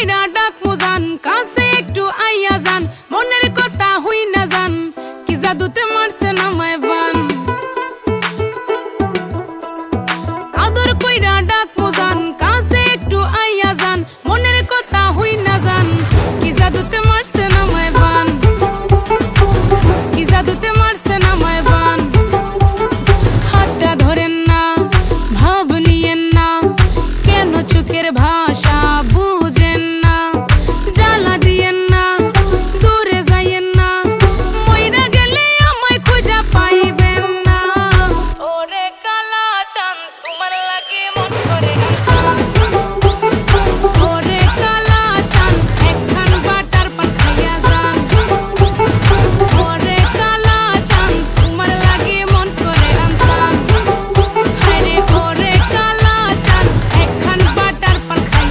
কইরা ডাক মুজান কাছে একটু আইয়া যান মনের কথা হই না যান কি জাদুতে মারছে নামায় বান আদর কইরা ডাক মুজান কাছে একটু আইয়া যান মনের কথা হই না যান কি জাদুতে মারছে নামায় বান কি জাদুতে মারছে নামায় বান হাতটা ধরেন না ভাব নিয়েন না কেন চোখের ভাষা